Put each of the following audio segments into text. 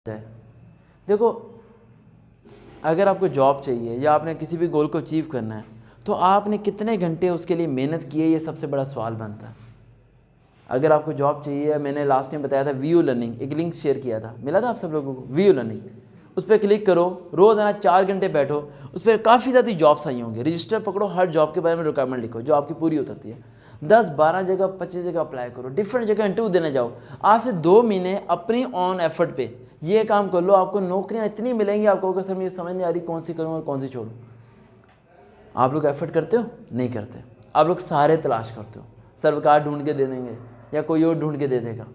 है। देखो, अगर आपको जॉब चाहिए या आपने किसी भी गोल को अचीव करना है तो आपने कितने घंटे उसके लिए मेहनत की है, ये सबसे बड़ा सवाल बनता है। अगर आपको जॉब चाहिए, मैंने लास्ट टाइम बताया था वीयू लर्निंग, एक लिंक शेयर किया था, मिला था आप सब लोगों को, वीयू लर्निंग, उस पर क्लिक करो, रोज़ाना 4 घंटे बैठो, उस पर काफ़ी ज़्यादा जॉब्स आई होंगी, रजिस्टर पकड़ो, हर जॉब के बारे में रिक्वायरमेंट लिखो जो आपकी पूरी उतरती है, 10-12 जगह 25 जगह अप्लाई करो, डिफरेंट जगह इंटरव्यू देने जाओ। आज से 2 महीने अपनी ऑन एफर्ट पे ये काम कर लो, आपको नौकरियां इतनी मिलेंगी, आपको सर मुझे समझ नहीं आ रही कौन सी करूँ और कौन सी छोड़ूँ। आप लोग एफर्ट करते हो? नहीं करते। आप लोग सारे तलाश करते हो, सरकार ढूंढ के दे देंगे या कोई और ढूंढ के दे देगा।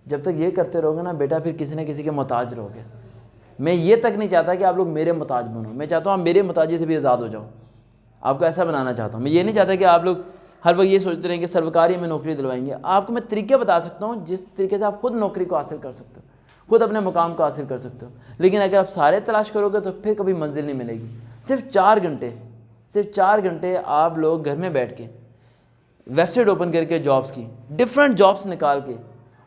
जब तक ये करते रहोगे ना बेटा, फिर किसी न किसी के मोहताज रहोगे। मैं ये तक नहीं चाहता कि आप लोग मेरे मोहताज बनो, मैं चाहता हूँ आप मेरे मोहताजी से भी आज़ाद हो जाओ। आपको ऐसा बनाना चाहता हूँ। मैं ये नहीं चाहता कि आप लोग हर वक्त ये सोचते रहें कि सरकारी में नौकरी दिलवाएंगे। आपको मैं तरीके बता सकता हूँ जिस तरीके से आप खुद नौकरी को हासिल कर सकते हो, खुद अपने मुकाम को हासिल कर सकते हो। लेकिन अगर आप सारे तलाश करोगे तो फिर कभी मंजिल नहीं मिलेगी। सिर्फ 4 घंटे आप लोग घर में बैठ के वेबसाइट ओपन करके जॉब्स की डिफरेंट जॉब्स निकाल के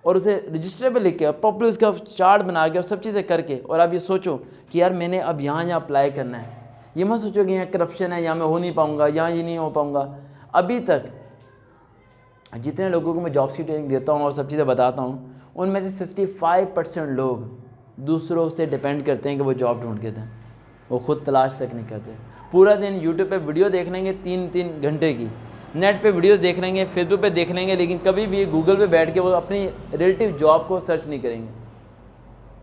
और उसे रजिस्टर पे लिख के प्रॉपर्ली उसका चार्ट बना के और सब चीज़ें करके, और आप ये सोचो कि यार मैंने अब यहाँ अप्लाई करना है। ये मत सोचो कि यहाँ करप्शन है, यहाँ मैं हो नहीं पाऊँगा, यहाँ ये नहीं हो पाऊँगा। अभी तक जितने लोगों को मैं जॉब्स की ट्रेनिंग देता हूँ और सब चीज़ें बताता हूँ, उनमें से 65% लोग दूसरों से डिपेंड करते हैं कि वो जॉब ढूंढ के दें, वो खुद तलाश तक नहीं करते। पूरा दिन यूट्यूब पे वीडियो देख लेंगे 3-3 घंटे की, नेट पे वीडियोस देख लेंगे, फेसबुक पे देख लेंगे, लेकिन कभी भी गूगल पे बैठ के वो अपनी रिलेटिव जॉब को सर्च नहीं करेंगे।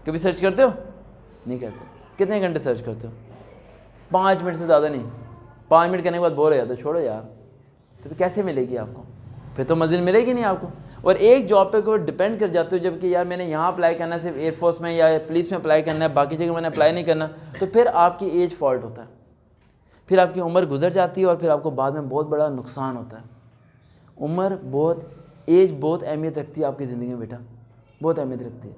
कभी सर्च करते हो? नहीं करते। कितने घंटे सर्च करते हो? 5 मिनट से ज़्यादा नहीं। 5 मिनट करने के बाद बोर हो जाते हो, छोड़ो यार। तो फिर कैसे मिलेगी आपको? फिर तो मंजिल मिलेगी नहीं आपको। और एक जॉब पे को डिपेंड कर जाते हो, जबकि यार मैंने यहाँ अप्लाई करना है, सिर्फ एयरफोर्स में या पुलिस में अप्लाई करना है, बाकी जगह मैंने अप्लाई नहीं करना, तो फिर आपकी एज फॉल्ट होता है, फिर आपकी उम्र गुजर जाती है और फिर आपको बाद में बहुत बड़ा नुकसान होता है। एज बहुत अहमियत रखती है आपकी ज़िंदगी में बेटा, बहुत अहमियत रखती है।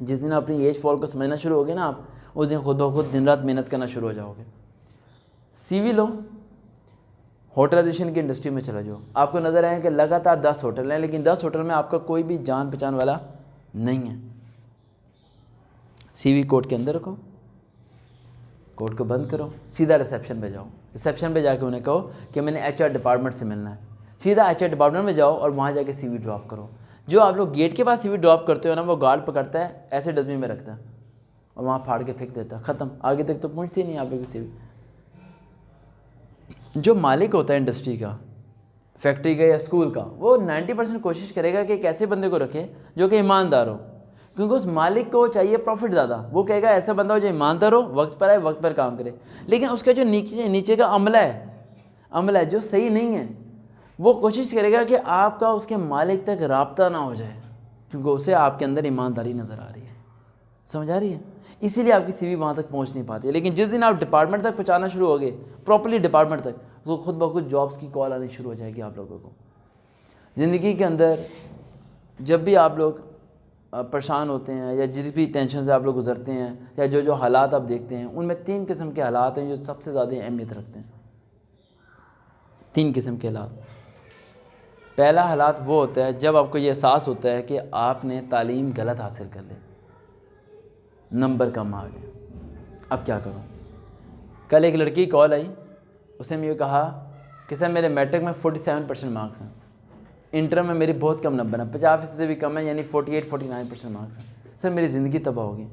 जिस दिन अपनी एज फॉल को समझना शुरू होगे ना आप, उस दिन खुद ब खुद दिन रात मेहनत करना शुरू हो जाओगे। CV लो, होटलाइजेशन की इंडस्ट्री में चला जाओ। आपको नज़र आए कि लगातार 10 होटल हैं, लेकिन 10 होटल में आपका कोई भी जान पहचान वाला नहीं है। CV कोर्ट के अंदर रखो, कोर्ट को बंद करो, सीधा रिसेप्शन पे जाओ। रिसेप्शन पे जाके उन्हें कहो कि मैंने HR डिपार्टमेंट से मिलना है। सीधा HR डिपार्टमेंट में जाओ और वहाँ जाके CV ड्रॉप करो। जो आप लोग गेट के पास CV ड्रॉप करते हो ना, वो गार्ड पकड़ता है, ऐसे डस्टबिन में रखता है और वहाँ फाड़ के फेंक देता है, ख़त्म। आगे तक तो पहुँचती नहीं आप लोग की CV। जो मालिक होता है इंडस्ट्री का, फैक्ट्री का या स्कूल का, वो 90% कोशिश करेगा कि एक ऐसे बंदे को रखे जो कि ईमानदार हो, क्योंकि उस मालिक को चाहिए प्रॉफिट ज़्यादा। वो कहेगा ऐसा बंदा हो जो ईमानदार हो, वक्त पर आए, वक्त पर काम करे। लेकिन उसका जो नीचे का अमला है जो सही नहीं है, वो कोशिश करेगा कि आपका उसके मालिक तक राब्ता ना हो जाए, क्योंकि उसे आपके अंदर ईमानदारी नज़र आ रही है। समझ आ रही है? इसीलिए आपकी CV वहाँ तक पहुँच नहीं पाती है। लेकिन जिस दिन आप डिपार्टमेंट तक पहुँचाना शुरू हो गए, प्रॉपर्ली डिपार्टमेंट तक, तो खुद ब खुद जॉब्स की कॉल आनी शुरू हो जाएगी आप लोगों को। ज़िंदगी के अंदर जब भी आप लोग परेशान होते हैं या जिस भी टेंशन से आप लोग गुजरते हैं या जो हालात आप देखते हैं, उनमें 3 किस्म के हालात हैं जो सबसे ज़्यादा अहमियत रखते हैं। 3 किस्म के हालात। पहला हालात वो होता है जब आपको ये एहसास होता है कि आपने तालीम गलत हासिल कर ली, नंबर कम आ गए, अब क्या करूं। कल एक लड़की की कॉल आई, उसने मुझे कहा कि सर मेरे मैट्रिक में 47% मार्क्स हैं, इंटर में मेरी बहुत कम नंबर है, 50% से भी कम है, यानी 48-49% मार्क्स हैं। सर मेरी ज़िंदगी तबाह होगी,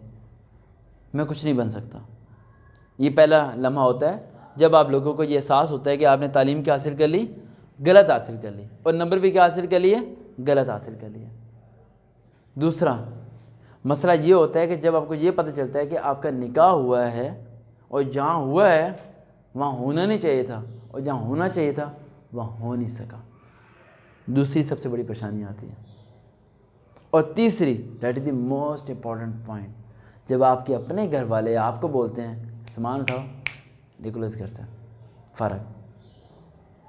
मैं कुछ नहीं बन सकता। ये पहला लम्हा होता है जब आप लोगों को ये एहसास होता है कि आपने तालीम क्या हासिल कर ली, गलत हासिल कर ली, और नंबर भी क्या हासिल कर लिए, गलत हासिल कर लिए। दूसरा मसला ये होता है कि जब आपको ये पता चलता है कि आपका निकाह हुआ है और जहाँ हुआ है वहाँ होना नहीं चाहिए था, और जहाँ होना चाहिए था वहाँ हो नहीं सका। दूसरी सबसे बड़ी परेशानी आती है। और तीसरी, that is the most important point, जब आपके अपने घर वाले आपको बोलते हैं सामान उठाओ निकलो इस घर से, फ़र्क।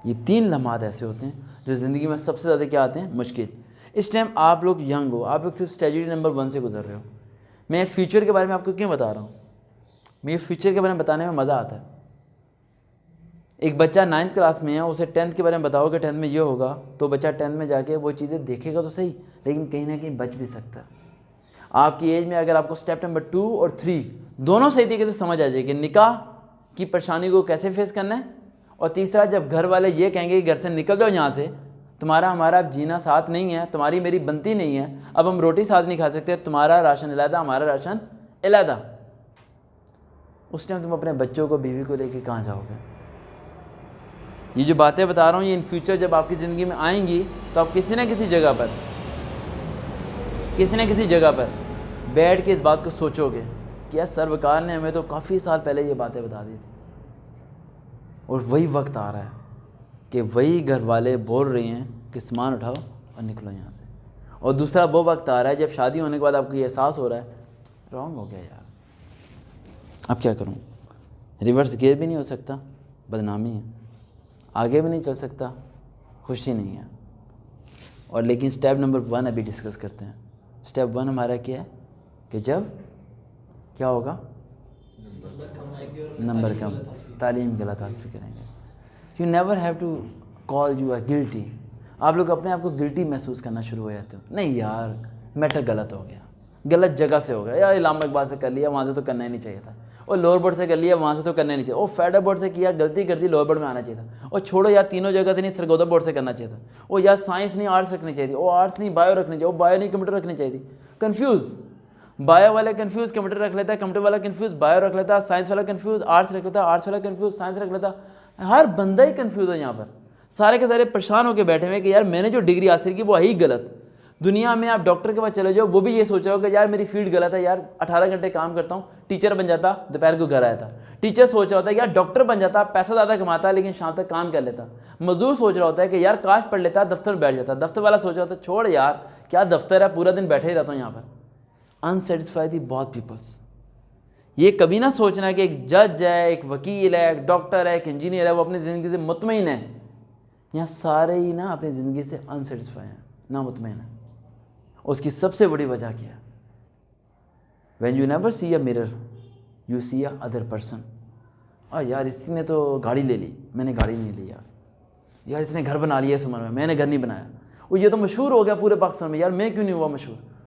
ये 3 लम्हात ऐसे होते हैं जो ज़िंदगी में सबसे ज़्यादा क्या आते हैं, मुश्किल। इस टाइम आप लोग यंग हो, आप लोग सिर्फ स्ट्रेटजी नंबर 1 से गुजर रहे हो। मैं फ्यूचर के बारे में आपको क्यों बता रहा हूँ? मुझे फ्यूचर के बारे में बताने में मज़ा आता है। एक बच्चा 9th क्लास में है, उसे 10th के बारे में बताओ कि 10th में ये होगा, तो बच्चा 10th में जाके वो चीज़ें देखेगा तो सही, लेकिन कहीं ना कहीं बच भी सकता है। आपकी एज में अगर आपको स्टेप नंबर 2 और 3 दोनों सही तरीके से समझ आ जाए कि निकाह की परेशानी को कैसे फेस करना है, और तीसरा जब घर वाले ये कहेंगे कि घर से निकल जाओ यहाँ से, तुम्हारा हमारा अब जीना साथ नहीं है, तुम्हारी मेरी बनती नहीं है, अब हम रोटी साथ नहीं खा सकते, तुम्हारा राशन अलहदा हमारा राशन अलहदा, उस टाइम तुम अपने बच्चों को बीवी को लेके कहाँ जाओगे? ये जो बातें बता रहा हूँ ये इन फ्यूचर जब आपकी ज़िंदगी में आएंगी तो आप किसी न किसी जगह पर बैठ के इस बात को सोचोगे कि यार सरवकार ने हमें तो काफ़ी साल पहले ये बातें बता दी थी, और वही वक्त आ रहा है कि वही घर वाले बोल रहे हैं कि सामान उठाओ और निकलो यहाँ से, और दूसरा वो वक्त आ रहा है जब शादी होने के बाद आपको ये एहसास हो रहा है रॉन्ग हो गया यार, अब क्या करूँ, रिवर्स गियर भी नहीं हो सकता, बदनामी है, आगे भी नहीं चल सकता, खुशी नहीं है। और लेकिन स्टेप नंबर 1 अभी डिस्कस करते हैं। स्टेप 1 हमारा क्या है कि जब क्या होगा, नंबर कम, तालीम गलत हासिल करेंगे। You never have to call you are guilty. आप लोग अपने आप को गिल्टी महसूस करना शुरू हो जाते हो, नहीं यार मैटर गलत हो गया, गलत जगह से हो गया, यार इलामा इकबाल से कर लिया, वहाँ से तो करना ही नहीं चाहिए था, और लोअर बोर्ड से कर लिया, वहाँ से तो करना ही नहीं चाहिए, और फेडर बोर्ड से किया, गलती कर दी, लोअर बोर्ड में आना चाहिए था, और छोड़ो यार तीनों जगह से नहीं सरगोदा बोर्ड से करना चाहिए था, और यार साइंस नहीं आर्ट्स रखनी चाहिए थी, वो आर्ट्स नहीं बायो रखनी चाहिए, वो बायो नहीं कंप्यूटर रखनी चाहिए थी। कन्फ्यूज़, बायो वाला कंफ्यूज कंप्यूटर रख लेता है, कंप्यूटर वाला कंफ्यूज बायो रख लेता है, साइंस वाला कंफ्यूज आर्ट्स रख लेता है, आर्ट्स वाला कंफ्यूज साइंस रख लेता है। हर बंदा ही कंफ्यूज है यहाँ पर, सारे के सारे परेशान होकर बैठे हुए कि यार मैंने जो डिग्री हासिल की वो है ही गलत। दुनिया में आप डॉक्टर के पास चले जाओ, वो भी ये सोच रहे हो कि यार मेरी फील्ड गलत है, यार 18 घंटे काम करता हूँ, टीचर बन जाता, दोपहर को घर आया था। टीचर सोच रहा होता है यार डॉक्टर बन जाता, पैसा ज़्यादा कमाता लेकिन शाम तक काम कर लेता। मजदूर सोच रहा होता है कि यार काश पढ़ लेता, दफ्तर में बैठ जाता। दफ्तर वाला सोच रहा होता है छोड़ यार क्या दफ्तर है, पूरा दिन बैठे ही रहता हूँ यहाँ पर। अनसेटिस्फाइड दी बहुत पीपल्स। ये कभी ना सोचना कि एक जज है, एक वकील है, एक डॉक्टर है, एक इंजीनियर है, वो अपनी ज़िंदगी से मुतमईन है। यहाँ सारे ही ना अपनी ज़िंदगी से अनसेटिस्फाई हैं, ना मुतमईन है। उसकी सबसे बड़ी वजह क्या है? When you never see a mirror you see a other person. और यार इसने तो गाड़ी ले ली, मैंने गाड़ी नहीं ली। यार इसने घर बना लिया इस उम्र में, मैंने घर नहीं बनाया। और ये तो मशहूर हो गया पूरे पाकिस्तान में, यार मैं क्यों नहीं हुआ मशहूर?